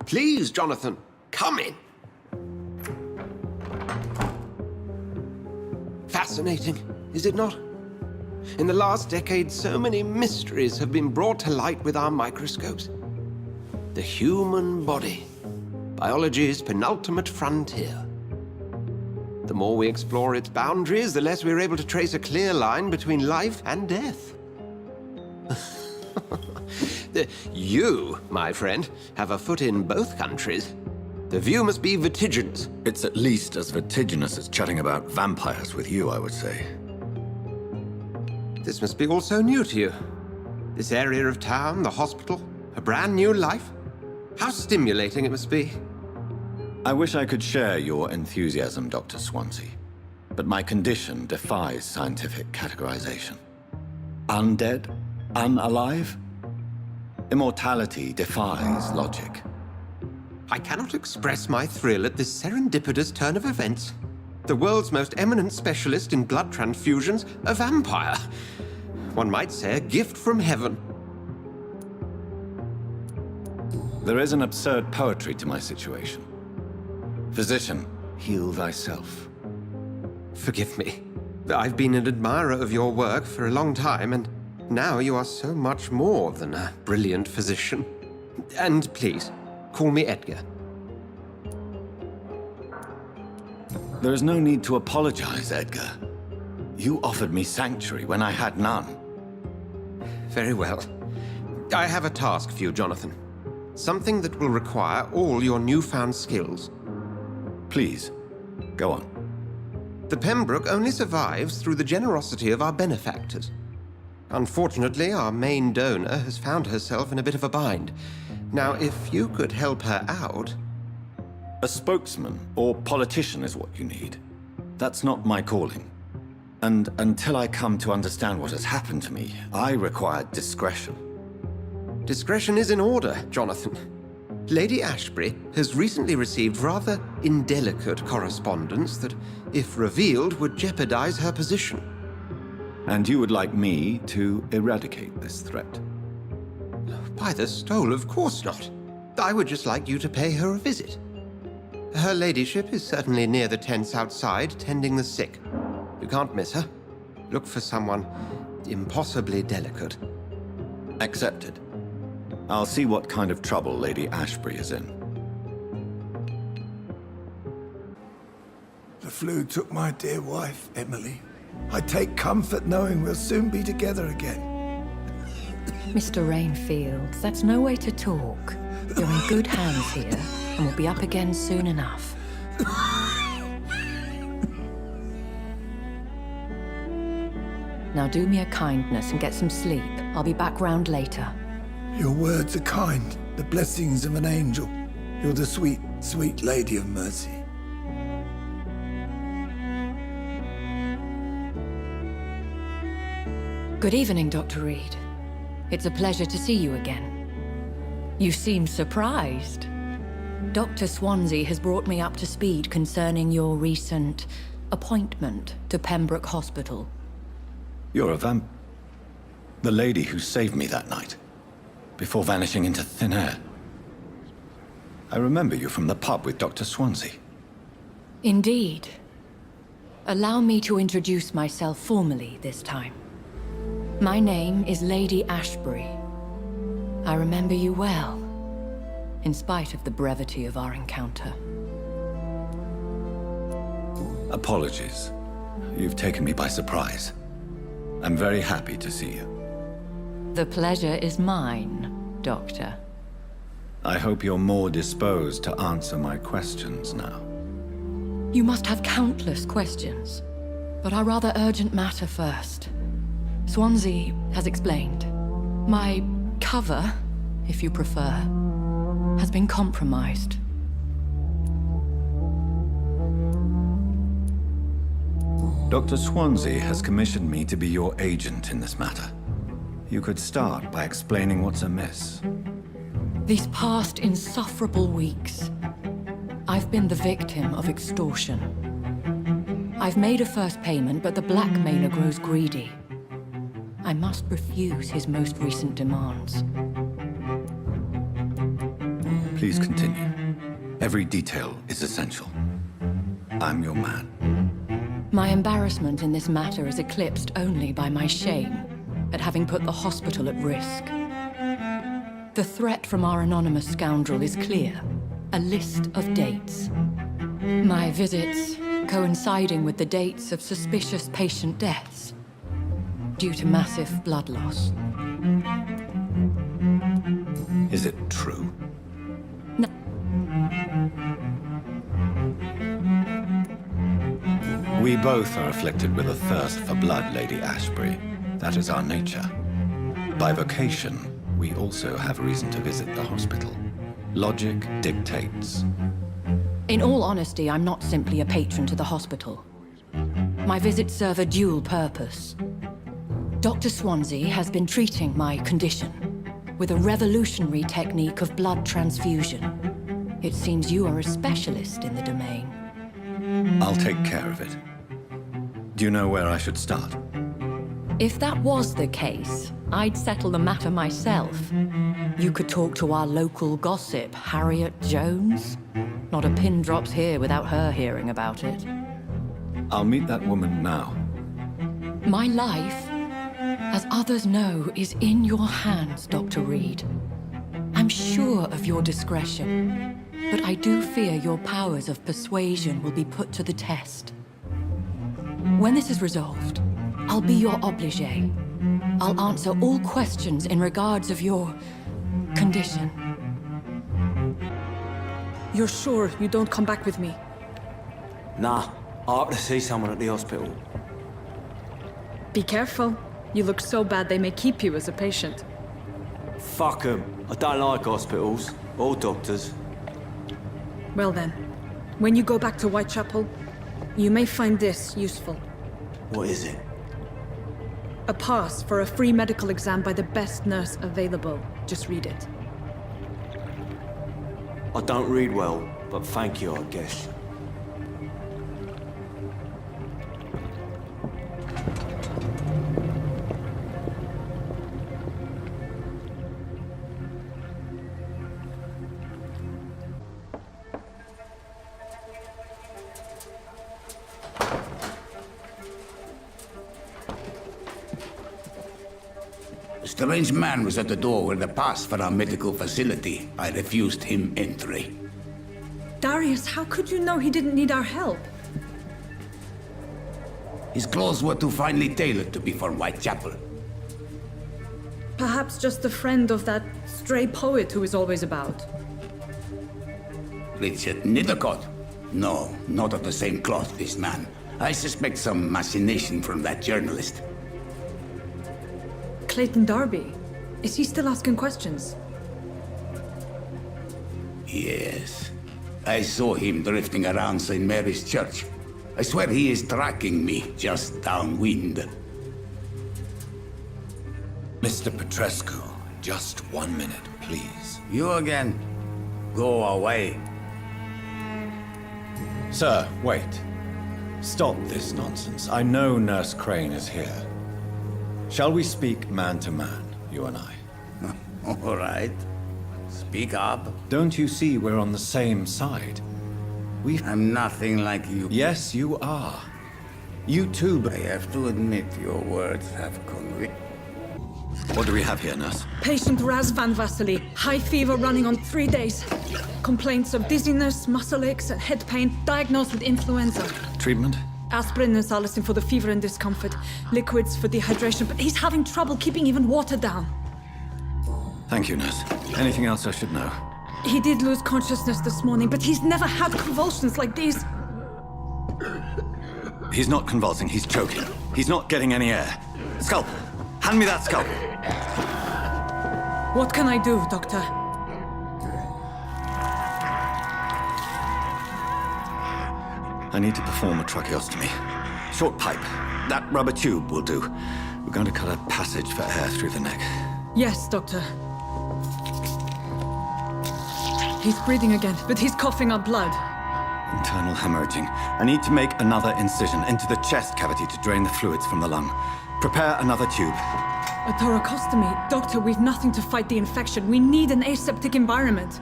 Please, Jonathan, come in. Fascinating, is it not? In the last decade, so many mysteries have been brought to light with our microscopes. The human body, biology's penultimate frontier. The more we explore its boundaries, the less we're able to trace a clear line between life and death. You, my friend, have a foot in both countries. The view must be vertiginous. It's at least as vertiginous as chatting about vampires with you, I would say. This must be all so new to you. This area of town, the hospital, a brand new life. How stimulating it must be. I wish I could share your enthusiasm, Dr. Swansea, but my condition defies scientific categorization. Undead? Unalive? Immortality defies logic. I cannot express my thrill at this serendipitous turn of events. The world's most eminent specialist in blood transfusions, a vampire. One might say a gift from heaven. There is an absurd poetry to my situation. Physician, heal thyself. Forgive me. I've been an admirer of your work for a long time, and now you are so much more than a brilliant physician. And please, call me Edgar. There is no need to apologize, Edgar. You offered me sanctuary when I had none. Very well. I have a task for you, Jonathan. Something that will require all your newfound skills. Please, go on. The Pembroke only survives through the generosity of our benefactors. Unfortunately, our main donor has found herself in a bit of a bind. Now, if you could help her out... A spokesman or politician is what you need. That's not my calling. And until I come to understand what has happened to me, I require discretion. Discretion is in order, Jonathan. Lady Ashbury has recently received rather indelicate correspondence that, if revealed, would jeopardize her position. And you would like me to eradicate this threat? By the stole, of course not. I would just like you to pay her a visit. Her ladyship is certainly near the tents outside, tending the sick. You can't miss her. Look for someone impossibly delicate. Accepted. I'll see what kind of trouble Lady Ashbury is in. The flu took my dear wife, Emily. I take comfort knowing we'll soon be together again. Mr. Rainfield, that's no way to talk. You're in good hands here, and we'll be up again soon enough. Now do me a kindness and get some sleep. I'll be back round later. Your words are kind, the blessings of an angel. You're the sweet, sweet Lady of Mercy. Good evening, Dr. Reed. It's a pleasure to see you again. You seem surprised. Dr. Swansea has brought me up to speed concerning your recent appointment to Pembroke Hospital. You're a the lady who saved me that night, before vanishing into thin air. I remember you from the pub with Dr. Swansea. Indeed. Allow me to introduce myself formally this time. My name is Lady Ashbury. I remember you well, in spite of the brevity of our encounter. Apologies. You've taken me by surprise. I'm very happy to see you. The pleasure is mine, Doctor. I hope you're more disposed to answer my questions now. You must have countless questions, but our rather urgent matter first. Swansea has explained. My cover, if you prefer, has been compromised. Dr. Swansea has commissioned me to be your agent in this matter. You could start by explaining what's amiss. These past insufferable weeks, I've been the victim of extortion. I've made a first payment, but the blackmailer grows greedy. I must refuse his most recent demands. Please continue. Every detail is essential. I'm your man. My embarrassment in this matter is eclipsed only by my shame at having put the hospital at risk. The threat from our anonymous scoundrel is clear. A list of dates. My visits coinciding with the dates of suspicious patient deaths due to massive blood loss. Is it true? No. We both are afflicted with a thirst for blood, Lady Ashbury. That is our nature. By vocation, we also have reason to visit the hospital. Logic dictates. In all honesty, I'm not simply a patron to the hospital. My visits serve a dual purpose. Dr. Swansea has been treating my condition with a revolutionary technique of blood transfusion. It seems you are a specialist in the domain. I'll take care of it. Do you know where I should start? If that was the case, I'd settle the matter myself. You could talk to our local gossip, Harriet Jones. Not a pin drops here without her hearing about it. I'll meet that woman now. My life, as others know, is in your hands, Dr. Reed. I'm sure of your discretion, but I do fear your powers of persuasion will be put to the test. When this is resolved, I'll be your obligé. I'll answer all questions in regards of your condition. You're sure you don't come back with me? Nah, I ought to see someone at the hospital. Be careful. You look so bad they may keep you as a patient. Fuck 'em. I don't like hospitals, or doctors. Well then, when you go back to Whitechapel, you may find this useful. What is it? A pass for a free medical exam by the best nurse available. Just read it. I don't read well, but thank you, I guess. A strange man was at the door with a pass for our medical facility. I refused him entry. Darius, how could you know he didn't need our help? His clothes were too finely tailored to be for Whitechapel. Perhaps just a friend of that stray poet who is always about. Richard Nethercott? No, not of the same cloth, this man. I suspect some machination from that journalist. Clayton Darby. Is he still asking questions? Yes. I saw him drifting around St. Mary's Church. I swear he is tracking me just downwind. Mr. Petrescu, just 1 minute, please. You again? Go away. Sir, wait. Stop this nonsense. I know Nurse Crane is here. Shall we speak man to man, you and I? All right. Speak up. Don't you see we're on the same side? I'm nothing like you. Yes, you are. You too, I have to admit your words have convicted. What do we have here, nurse? Patient Raz Van Vasily. High fever running on 3 days. Complaints of dizziness, muscle aches, and head pain. Diagnosed with influenza. Treatment? Aspirin and salicin for the fever and discomfort. Liquids for dehydration, but he's having trouble keeping even water down. Thank you, nurse. Anything else I should know? He did lose consciousness this morning, but he's never had convulsions like these. He's not convulsing, he's choking. He's not getting any air. Scalpel! Hand me that scalpel! What can I do, Doctor? I need to perform a tracheostomy. Short pipe. That rubber tube will do. We're going to cut a passage for air through the neck. Yes, Doctor. He's breathing again, but he's coughing up blood. Internal hemorrhaging. I need to make another incision into the chest cavity to drain the fluids from the lung. Prepare another tube. A thoracostomy? Doctor, we've nothing to fight the infection. We need an aseptic environment.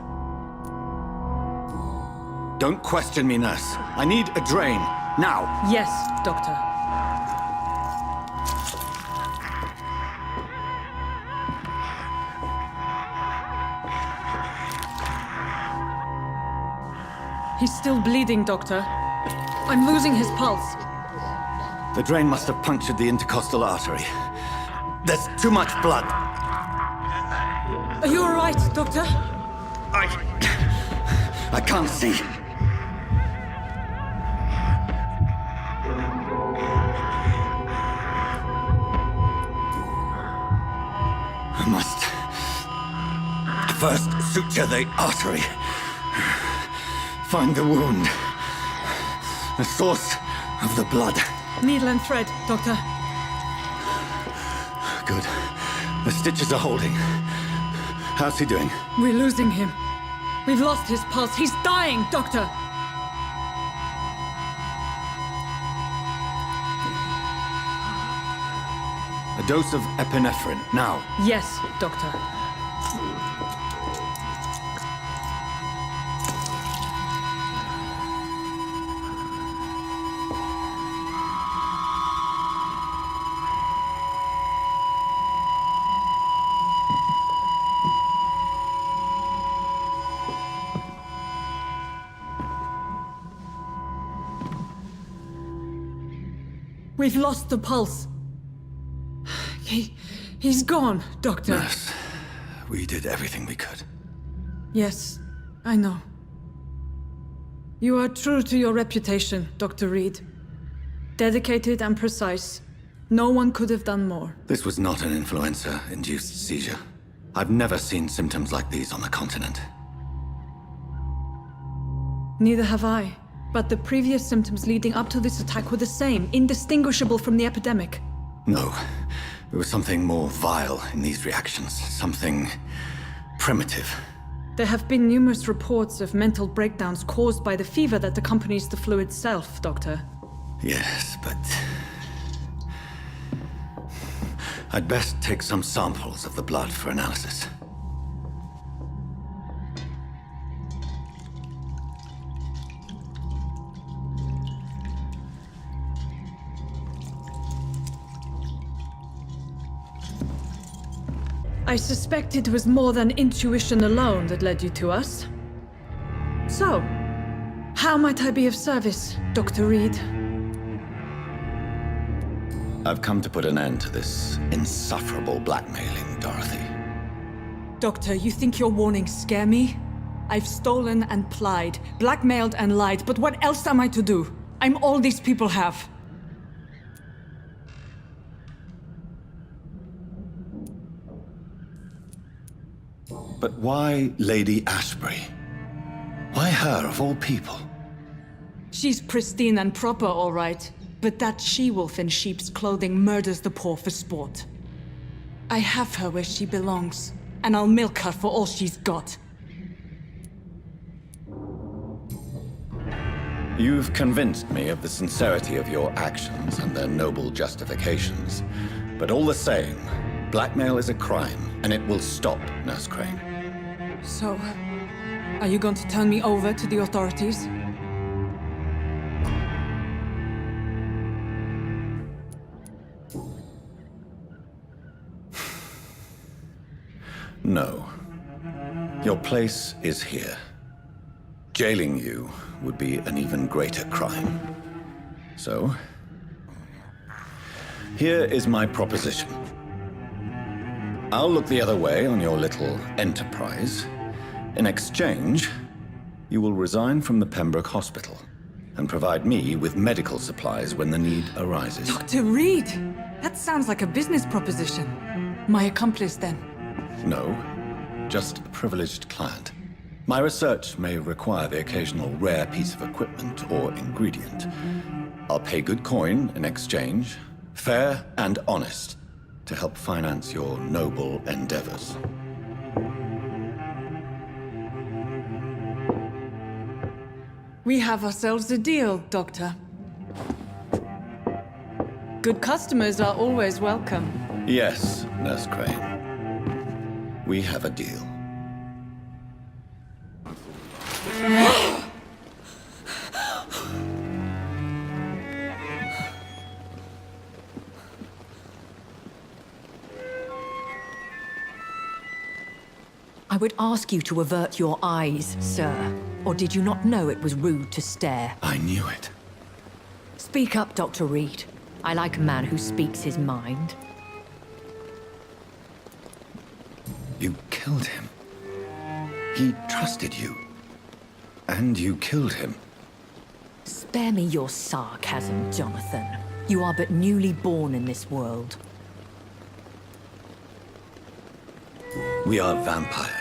Don't question me, nurse. I need a drain. Now. Yes, Doctor. He's still bleeding, Doctor. I'm losing his pulse. The drain must have punctured the intercostal artery. There's too much blood. Are you all right, Doctor? I can't see. I must first suture the artery. Find the wound. The source of the blood. Needle and thread, Doctor. Good. The stitches are holding. How's he doing? We're losing him. We've lost his pulse. He's dying, Doctor! A dose of epinephrine, now. Yes, Doctor. We've lost the pulse. He's gone, Doctor. Nurse, we did everything we could. Yes, I know. You are true to your reputation, Dr. Reed. Dedicated and precise. No one could have done more. This was not an influenza-induced seizure. I've never seen symptoms like these on the continent. Neither have I. But the previous symptoms leading up to this attack were the same, indistinguishable from the epidemic. No. There was something more vile in these reactions. Something primitive. There have been numerous reports of mental breakdowns caused by the fever that accompanies the flu itself, Doctor. Yes, but... I'd best take some samples of the blood for analysis. I suspect it was more than intuition alone that led you to us. So, how might I be of service, Dr. Reed? I've come to put an end to this insufferable blackmailing, Dorothy. Doctor, you think your warnings scare me? I've stolen and plied, blackmailed and lied, but what else am I to do? I'm all these people have. But why Lady Ashbury? Why her, of all people? She's pristine and proper, all right. But that she-wolf in sheep's clothing murders the poor for sport. I have her where she belongs, and I'll milk her for all she's got. You've convinced me of the sincerity of your actions and their noble justifications. But all the same, blackmail is a crime, and it will stop, Nurse Crane. So, are you going to turn me over to the authorities? No. Your place is here. Jailing you would be an even greater crime. So, here is my proposition. I'll look the other way on your little enterprise. In exchange, you will resign from the Pembroke Hospital and provide me with medical supplies when the need arises. Dr. Reed! That sounds like a business proposition. My accomplice, then? No, just a privileged client. My research may require the occasional rare piece of equipment or ingredient. I'll pay good coin in exchange, fair and honest, to help finance your noble endeavors. We have ourselves a deal, Doctor. Good customers are always welcome. Yes, Nurse Crane. We have a deal. I would ask you to avert your eyes, sir. Or did you not know it was rude to stare? I knew it. Speak up, Dr. Reed. I like a man who speaks his mind. You killed him. He trusted you. And you killed him. Spare me your sarcasm, Jonathan. You are but newly born in this world. We are vampires.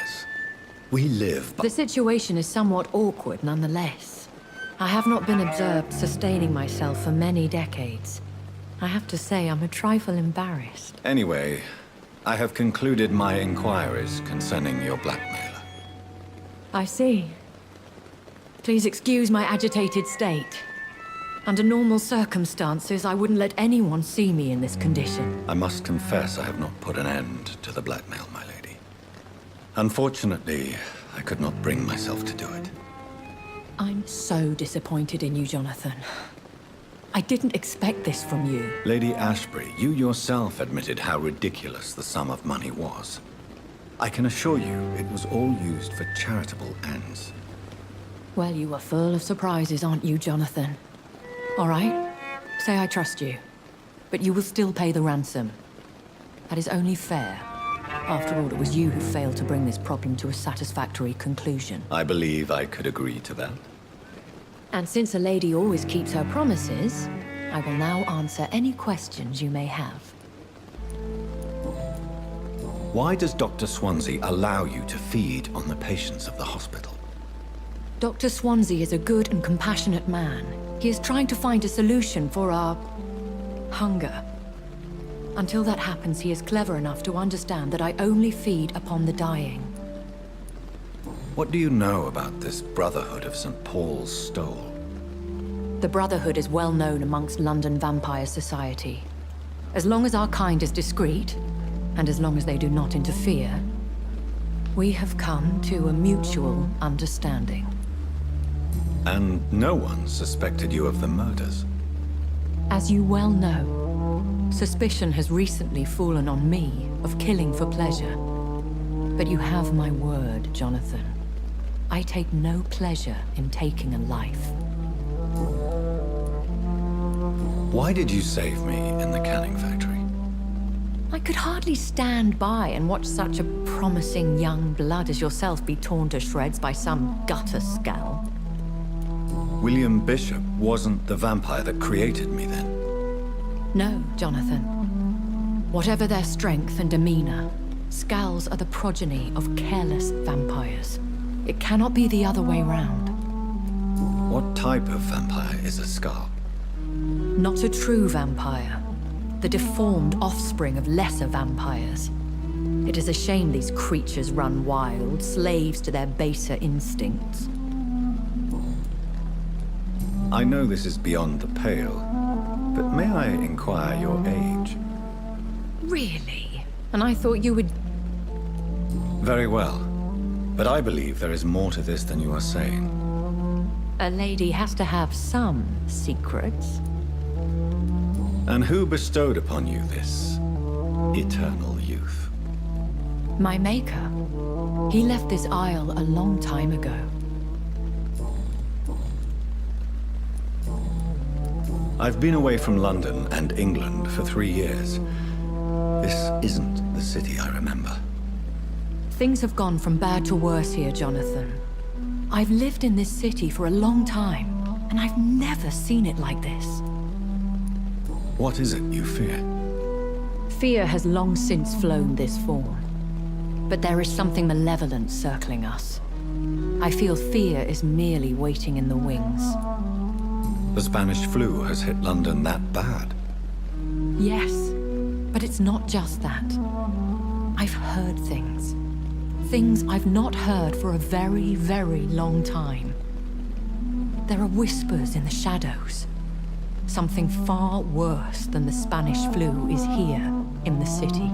We live by... The situation is somewhat awkward nonetheless. I have not been observed sustaining myself for many decades. I have to say I'm a trifle embarrassed. Anyway, I have concluded my inquiries concerning your blackmailer. I see. Please excuse my agitated state. Under normal circumstances, I wouldn't let anyone see me in this condition. I must confess I have not put an end to the blackmail, my lady. Unfortunately, I could not bring myself to do it. I'm so disappointed in you, Jonathan. I didn't expect this from you. Lady Ashbury, you yourself admitted how ridiculous the sum of money was. I can assure you it was all used for charitable ends. Well, you are full of surprises, aren't you, Jonathan? All right, say I trust you. But you will still pay the ransom. That is only fair. After all, it was you who failed to bring this problem to a satisfactory conclusion. I believe I could agree to that. And since a lady always keeps her promises, I will now answer any questions you may have. Why does Dr. Swansea allow you to feed on the patients of the hospital? Dr. Swansea is a good and compassionate man. He is trying to find a solution for our... hunger. Until that happens, he is clever enough to understand that I only feed upon the dying. What do you know about this Brotherhood of St. Paul's Stole? The Brotherhood is well known amongst London Vampire Society. As long as our kind is discreet, and as long as they do not interfere, we have come to a mutual understanding. And no one suspected you of the murders? As you well know, suspicion has recently fallen on me of killing for pleasure. But you have my word, Jonathan. I take no pleasure in taking a life. Why did you save me in the canning factory? I could hardly stand by and watch such a promising young blood as yourself be torn to shreds by some gutter scowl. William Bishop wasn't the vampire that created me then? No, Jonathan. Whatever their strength and demeanor, Scowls are the progeny of careless vampires. It cannot be the other way round. What type of vampire is a Scowl? Not a true vampire. The deformed offspring of lesser vampires. It is a shame these creatures run wild, slaves to their baser instincts. I know this is beyond the pale, but may I inquire your age? Really? And I thought you would... Very well. But I believe there is more to this than you are saying. A lady has to have some secrets. And who bestowed upon you this eternal youth? My maker. He left this isle a long time ago. I've been away from London and England for 3 years. This isn't the city I remember. Things have gone from bad to worse here, Jonathan. I've lived in this city for a long time, and I've never seen it like this. What is it you fear? Fear has long since flown this form. But there is something malevolent circling us. I feel fear is merely waiting in the wings. The Spanish flu has hit London that bad. Yes, but it's not just that. I've heard things. Things I've not heard for a very, very long time. There are whispers in the shadows. Something far worse than the Spanish flu is here in the city.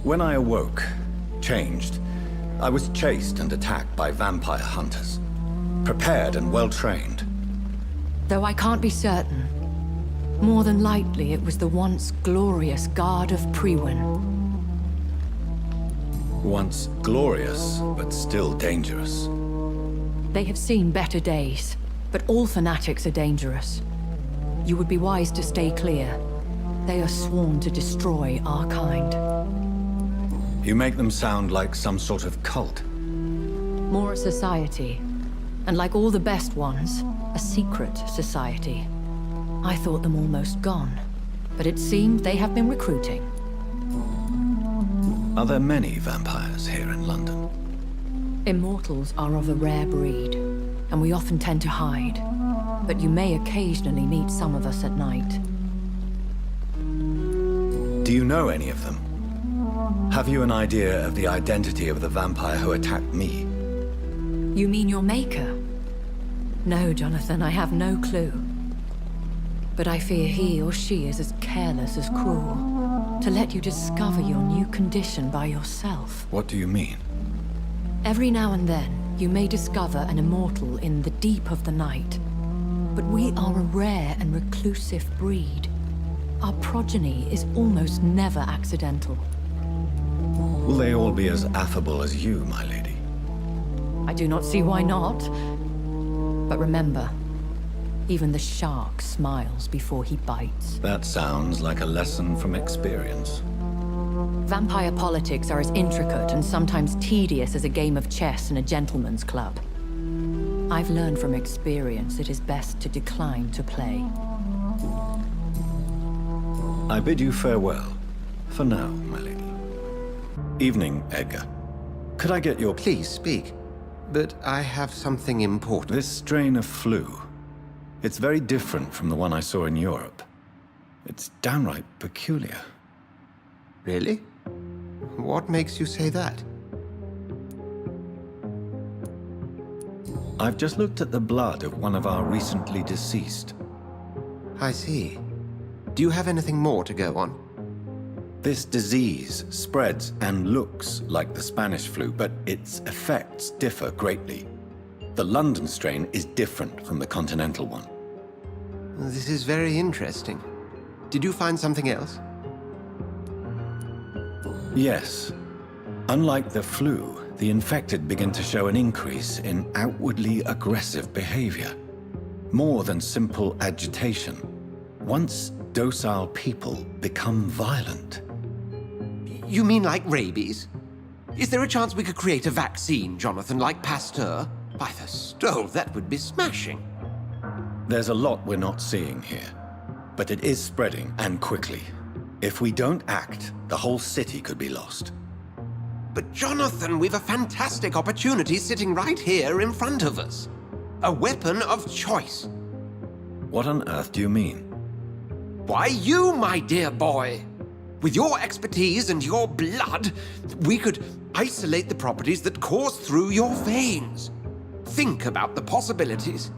When I awoke, changed, I was chased and attacked by vampire hunters. Prepared and well-trained. Though I can't be certain. More than likely, it was the once glorious Guard of Priwen. Once glorious, but still dangerous. They have seen better days, but all fanatics are dangerous. You would be wise to stay clear. They are sworn to destroy our kind. You make them sound like some sort of cult. More a society, and like all the best ones, a secret society. I thought them almost gone, but it seemed they have been recruiting. Are there many vampires here in London? Immortals are of a rare breed, and we often tend to hide. But you may occasionally meet some of us at night. Do you know any of them? Have you an idea of the identity of the vampire who attacked me? You mean your maker? No, Jonathan, I have no clue. But I fear he or she is as careless as cruel. To let you discover your new condition by yourself. What do you mean? Every now and then, you may discover an immortal in the deep of the night. But we are a rare and reclusive breed. Our progeny is almost never accidental. Will they all be as affable as you, my lady? I do not see why not. But remember, even the shark smiles before he bites. That sounds like a lesson from experience. Vampire politics are as intricate and sometimes tedious as a game of chess in a gentleman's club. I've learned from experience it is best to decline to play. I bid you farewell. For now, my lady. Evening, Edgar. Could I get your... Please speak. But I have something important. This strain of flu. It's very different from the one I saw in Europe. It's downright peculiar. Really? What makes you say that? I've just looked at the blood of one of our recently deceased. I see. Do you have anything more to go on? This disease spreads and looks like the Spanish flu, but its effects differ greatly. The London strain is different from the continental one. This is very interesting. Did you find something else? Yes. Unlike the flu, the infected begin to show an increase in outwardly aggressive behavior. More than simple agitation. Once docile people become violent. You mean like rabies? Is there a chance we could create a vaccine, Jonathan, like Pasteur? By the stole, that would be smashing. There's a lot we're not seeing here. But it is spreading, and quickly. If we don't act, the whole city could be lost. But Jonathan, we've a fantastic opportunity sitting right here in front of us. A weapon of choice. What on earth do you mean? Why, you, my dear boy. With your expertise and your blood, we could isolate the properties that course through your veins. Think about the possibilities.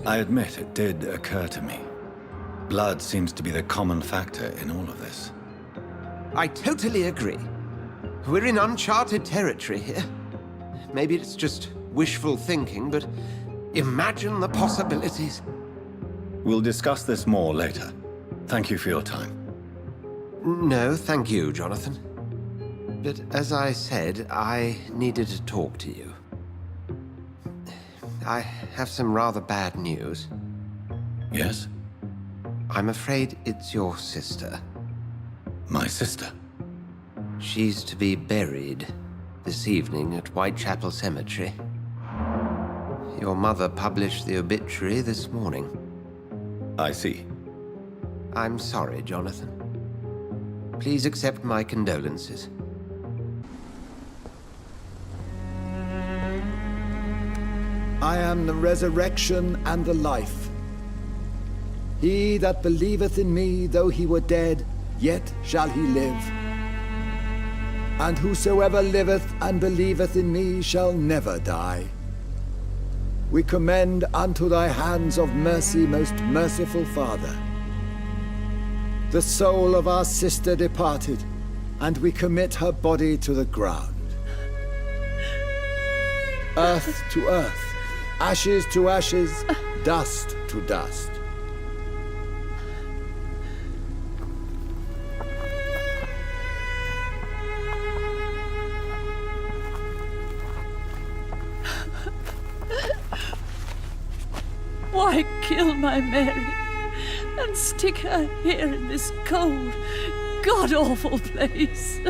I admit it did occur to me. Blood seems to be the common factor in all of this. I totally agree. We're in uncharted territory here. Maybe it's just wishful thinking, but imagine the possibilities. We'll discuss this more later. Thank you for your time. No, thank you, Jonathan. But as I said, I needed to talk to you. I have some rather bad news. Yes? I'm afraid it's your sister. My sister? She's to be buried this evening at Whitechapel Cemetery. Your mother published the obituary this morning. I see. I'm sorry, Jonathan. Please accept my condolences. I am the resurrection and the life. He that believeth in me, though he were dead, yet shall he live. And whosoever liveth and believeth in me shall never die. We commend unto thy hands of mercy, most merciful Father, the soul of our sister departed, and we commit her body to the ground. Earth to earth, ashes to ashes, dust to dust. Why kill my Mary and stick her here in this cold, god-awful place?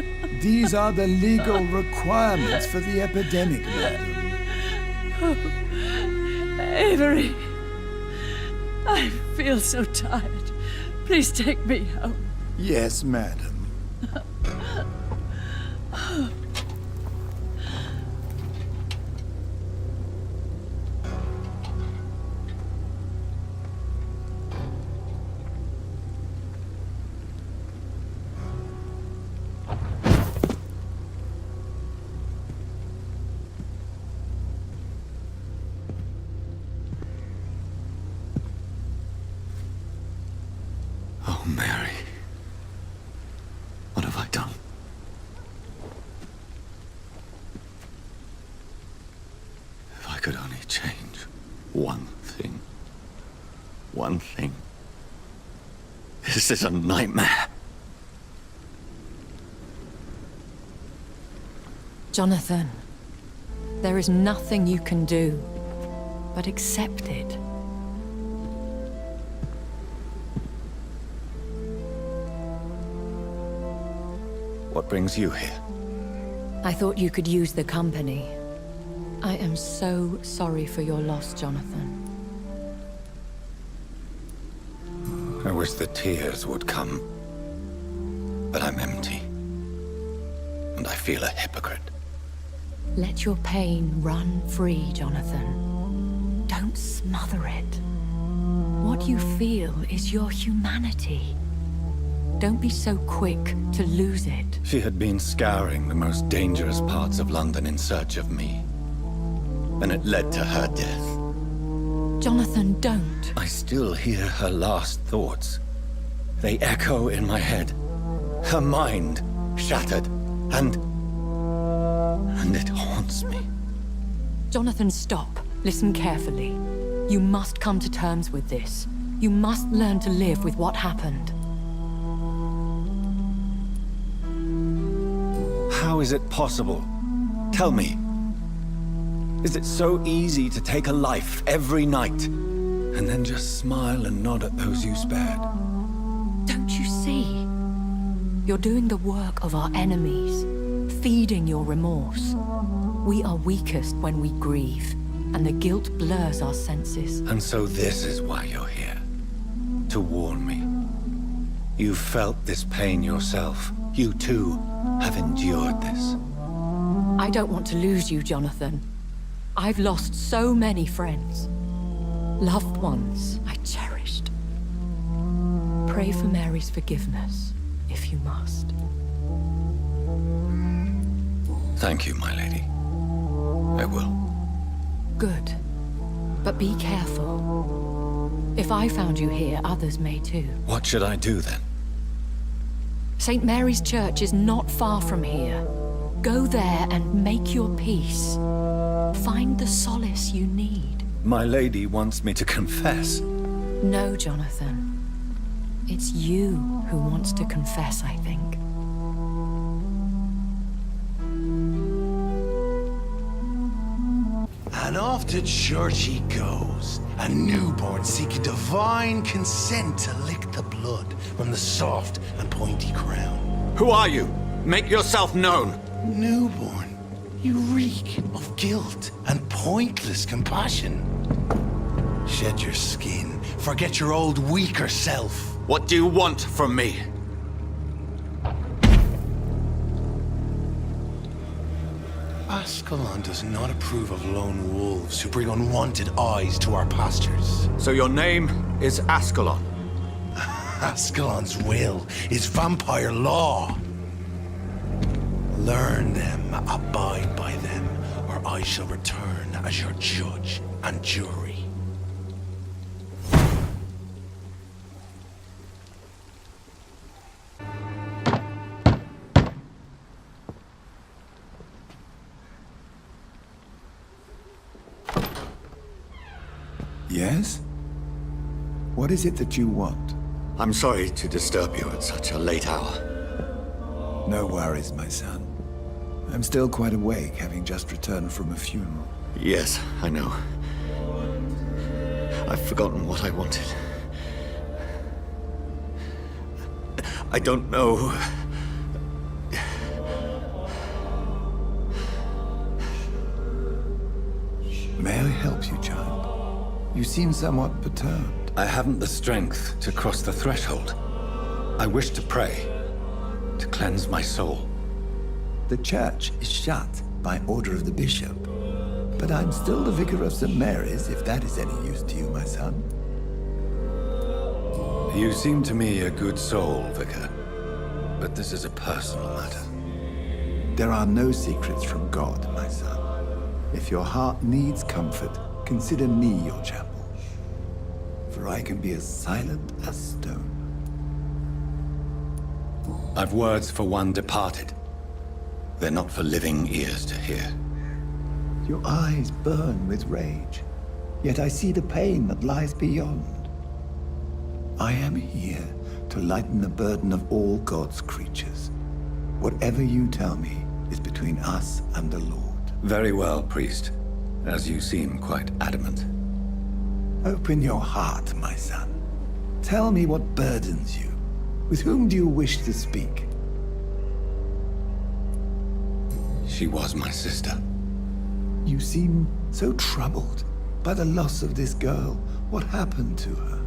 These are the legal requirements for the epidemic, madam. Avery, I feel so tired. Please take me home. Yes, madam. Oh, Mary. What have I done? If I could only change one thing. One thing. This is a nightmare. Jonathan, there is nothing you can do but accept it. What brings you here? I thought you could use the company. I am so sorry for your loss, Jonathan. I wish the tears would come. But I'm empty. And I feel a hypocrite. Let your pain run free, Jonathan. Don't smother it. What you feel is your humanity. Don't be so quick to lose it. She had been scouring the most dangerous parts of London in search of me. And it led to her death. Jonathan, don't. I still hear her last thoughts. They echo in my head. Her mind shattered, and it haunts me. Jonathan, stop. Listen carefully. You must come to terms with this. You must learn to live with what happened. How is it possible? Tell me. Is it so easy to take a life every night, and then just smile and nod at those you spared? Don't you see? You're doing the work of our enemies, feeding your remorse. We are weakest when we grieve, and the guilt blurs our senses. And so this is why you're here. To warn me. You've felt this pain yourself. You too have endured this. I don't want to lose you, Jonathan. I've lost so many friends. Loved ones I cherished. Pray for Mary's forgiveness, if you must. Thank you, my lady. I will. Good. But be careful. If I found you here, others may too. What should I do then? St. Mary's Church is not far from here. Go there and make your peace. Find the solace you need. My lady wants me to confess. No, Jonathan. It's you who wants to confess, I think. And off to church he goes, a newborn seeking divine consent to lick the blood from the soft and pointy crown. Who are you? Make yourself known. Newborn, you reek of guilt and pointless compassion. Shed your skin, forget your old weaker self. What do you want from me? Ascalon does not approve of lone wolves who bring unwanted eyes to our pastures. So your name is Ascalon? Ascalon's will is vampire law. Learn them, abide by them, or I shall return as your judge and jury. Yes? What is it that you want? I'm sorry to disturb you at such a late hour. No worries, my son. I'm still quite awake, having just returned from a funeral. Yes, I know. I've forgotten what I wanted. I don't know. May I help you, child? You seem somewhat perturbed. I haven't the strength to cross the threshold. I wish to pray, to cleanse my soul. The church is shut by order of the bishop. But I'm still the vicar of St. Mary's, if that is any use to you, my son. You seem to me a good soul, Vicar. But this is a personal matter. There are no secrets from God, my son. If your heart needs comfort, consider me your chapel. For I can be as silent as stone. I've words for one departed. They're not for living ears to hear. Your eyes burn with rage, yet I see the pain that lies beyond. I am here to lighten the burden of all God's creatures. Whatever you tell me is between us and the Lord. Very well, priest. As you seem quite adamant. Open your heart, my son. Tell me what burdens you. With whom do you wish to speak? She was my sister. You seem so troubled by the loss of this girl. What happened to her?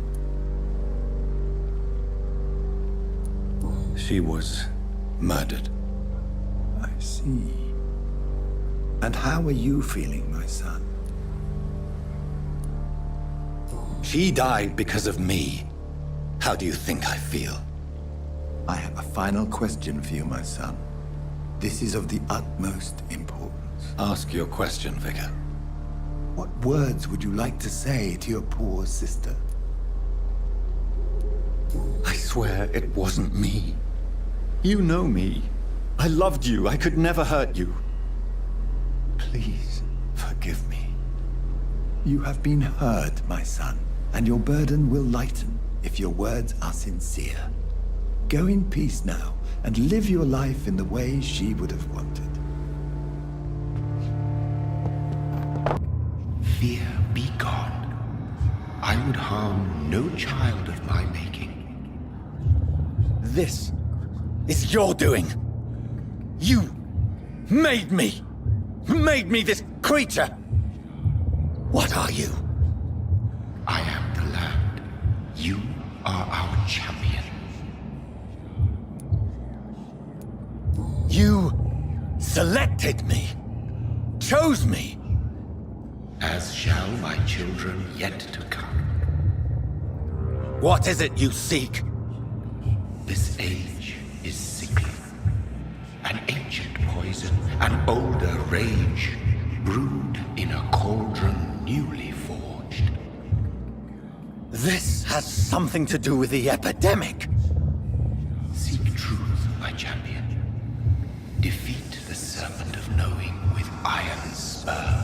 She was murdered. I see. And how are you feeling, my son? She died because of me. How do you think I feel? I have a final question for you, my son. This is of the utmost importance. Ask your question, Vicar. What words would you like to say to your poor sister? I swear it wasn't me. You know me. I loved you. I could never hurt you. Please, forgive me. You have been heard, my son, and your burden will lighten if your words are sincere. Go in peace now, and live your life in the way she would have wanted. Fear be gone. I would harm no child of my making. This is your doing. You made me this creature. What are you? I am the land. You are our champion. You selected me, chose me. As shall my children yet to come. What is it you seek? This age is sickly. An ancient poison, an older rage, brewed in a cauldron newly forged. This has something to do with the epidemic. Seek truth, my champion. Defeat the serpent of knowing with iron spur.